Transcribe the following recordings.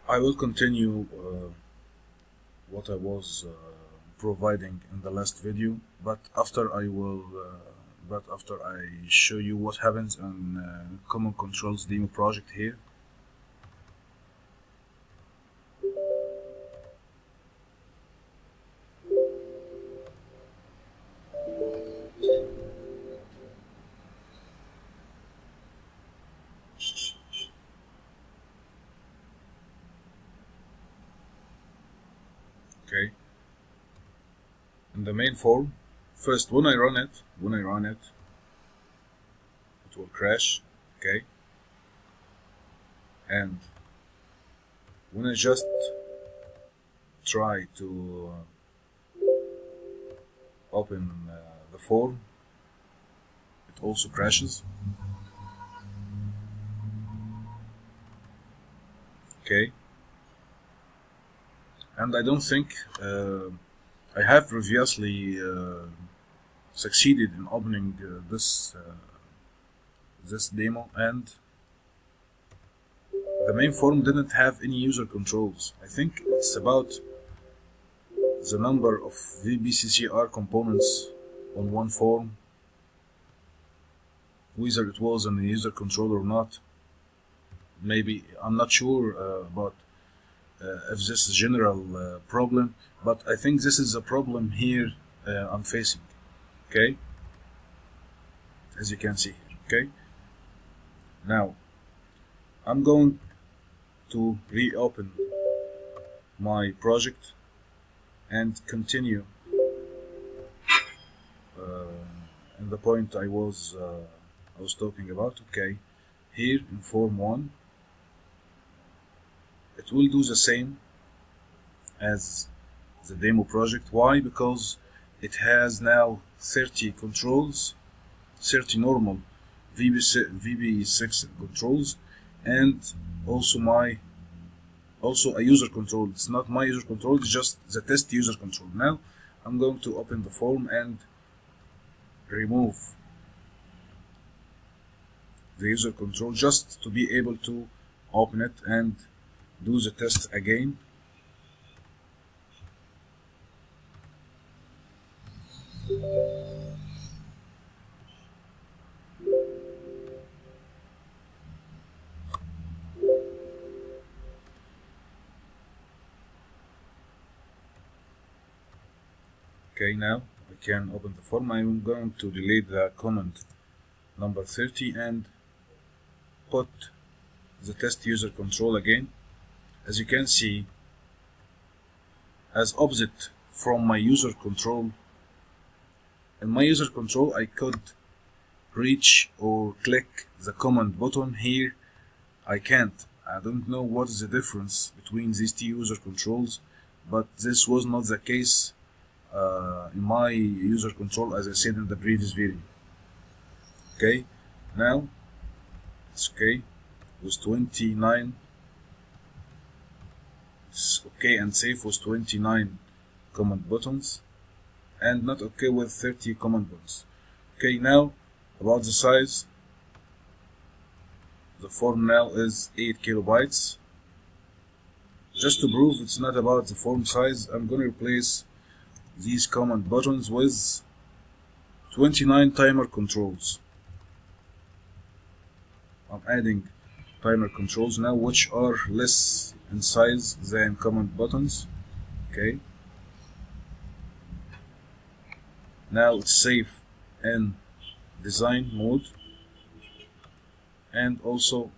I will continue what I was providing in the last video, but after I show you what happens in Common Controls demo project here. Okay, in the main form, first when I run it, it will crash. Okay, and when I just try to open the form, it also crashes. Okay, and I don't think I have previously succeeded in opening this demo, and the main form didn't have any user controls. I think it's about the number of VBCCR components on one form, whether it was in the user control or not. Maybe I'm not sure about if this is a general problem, but I think this is a problem here I'm facing. Okay, as you can see here. Okay, now I'm going to reopen my project and continue in the point I was talking about. Okay, here in form 1 it will do the same as the demo project. Why? Because it has now 30 controls, 30 normal VB6 controls, and also a user control. It's not my user control, it's just the test user control. Now I'm going to open the form and remove the user control just to be able to open it and do the test again. Okay, now I can open the form. I'm going to delete the comment number 30 and put the test user control again. As you can see, as opposite from my user control, in my user control I could reach or click the command button. Here I can't. I don't know what is the difference between these two user controls, but this was not the case in my user control, as I said in the previous video. Okay, now it's okay with 29. It's okay and safe with 29 command buttons, and not okay with 30 command buttons. Okay, now about the size. The form now is 8 kilobytes. Just to prove it's not about the form size, I'm gonna replace these command buttons with 29 timer controls. I'm adding timer controls now, which are less in size than command buttons. Okay, now it's safe in design mode and also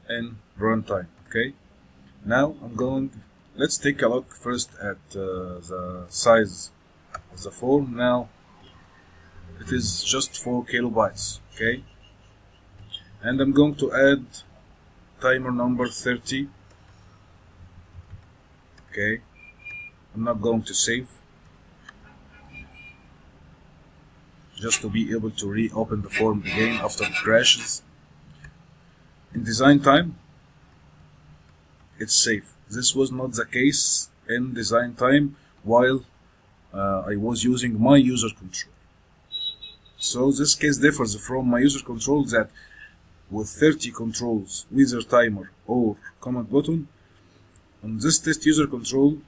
in runtime. Okay, now let's take a look first at the size of the form. Now it is just 4 kilobytes. Okay, and I'm going to add timer number 30. Okay, I'm not going to save, just to be able to reopen the form again after it crashes. In design time, it's safe. This was not the case in design time while I was using my user control. So this case differs from my user control, that with 30 controls, whether timer or command button, on this test user control,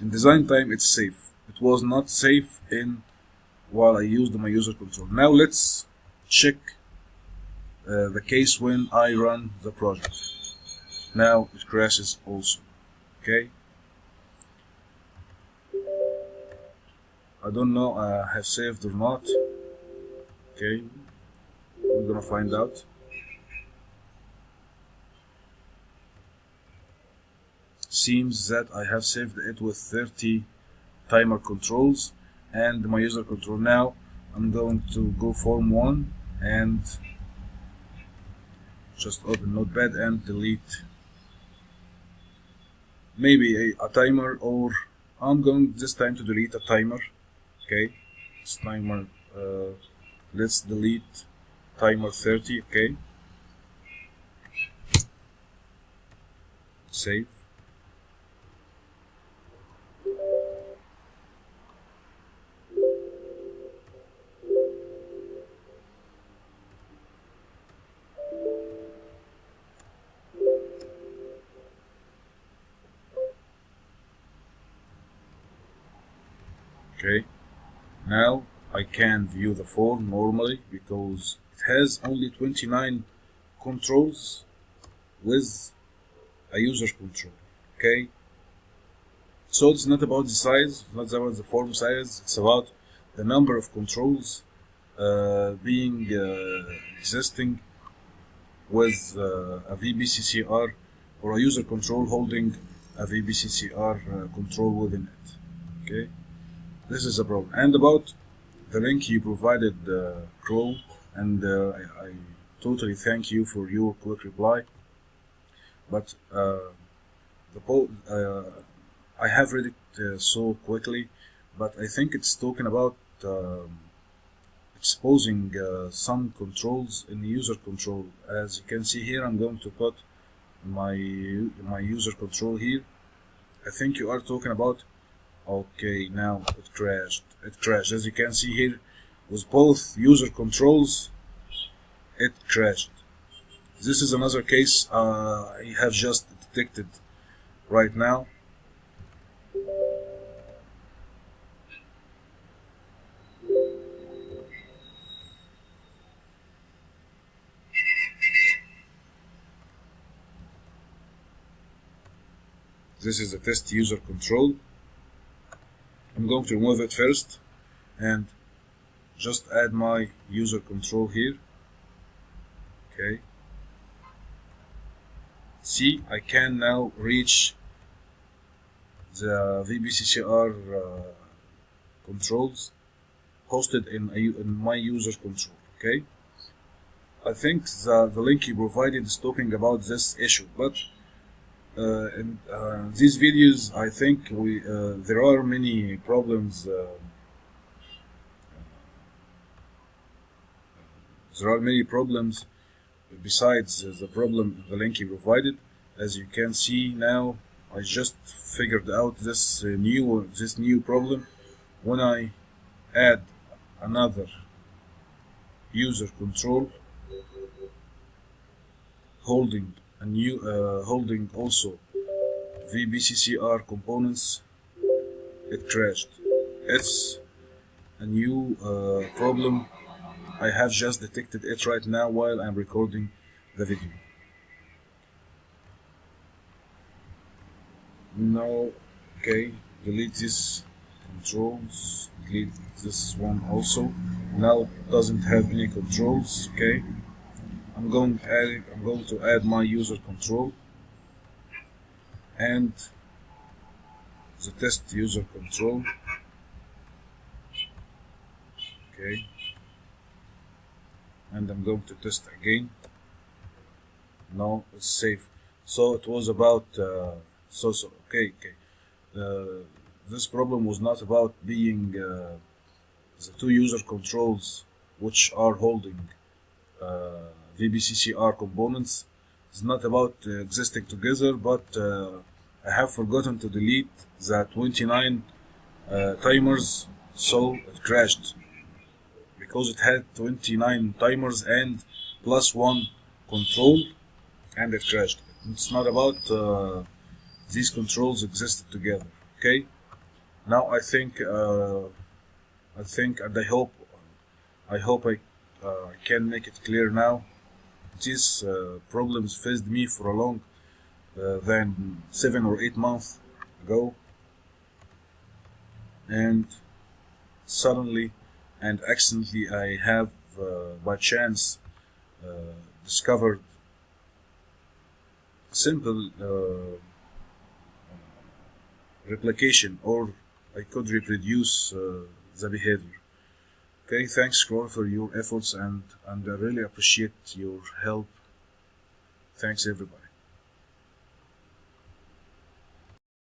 in design time it's safe. It was not safe in while I used my user control. Now let's check the case when I run the project. Now it crashes also. Okay, I don't know I have saved or not. Okay, we're gonna find out. Seems that I have saved it with 30 timer controls and my user control. Now I'm going to go form 1 and just open Notepad and delete maybe a timer, or I'm going this time to delete a timer. Okay, it's timer, let's delete timer 30. Okay, save. Okay, now I can view the form normally because it has only 29 controls with a user control. Okay, so it's not about the size, not about the form size, it's about the number of controls being existing with a VBCCR or a user control holding a VBCCR control within it. Okay, this is a problem. And about the link you provided, Crow, and I totally thank you for your quick reply. But I have read it so quickly, but I think it's talking about exposing some controls in the user control. As you can see here, I'm going to put my user control here. I think you are talking about. Okay, now it crashed. It crashed. As you can see here, with both user controls, it crashed. This is another case I have just detected right now. This is the test user control. I'm going to remove it first and just add my user control here. Okay. See, I can now reach the VBCCR controls hosted in my user control. Okay. I think the link you provided is talking about this issue, but in these videos, I think there are many problems. There are many problems besides the problem, the link you provided. As you can see now, I just figured out this new problem when I add another user control holding holding also VBCCR components. It crashed. It's a new problem. I have just detected it right now while I'm recording the video. Now, okay, delete this controls, delete this one also. Now it doesn't have any controls. Okay, I'm going to add my user control and the test user control. Okay, and I'm going to test again. Now it's safe. So it was about okay. This problem was not about being the two user controls which are holding VBCCR components. It's not about existing together, but I have forgotten to delete the 29 timers, so it crashed because it had 29 timers and plus one control, and it crashed. It's not about these controls existed together. Okay, now I think and I hope I can make it clear now. These problems faced me for a long than 7 or 8 months ago, and suddenly and accidentally I have by chance discovered simple replication, or I could reproduce the behavior. Okay, thanks Chrome for your efforts, and I really appreciate your help. Thanks everybody.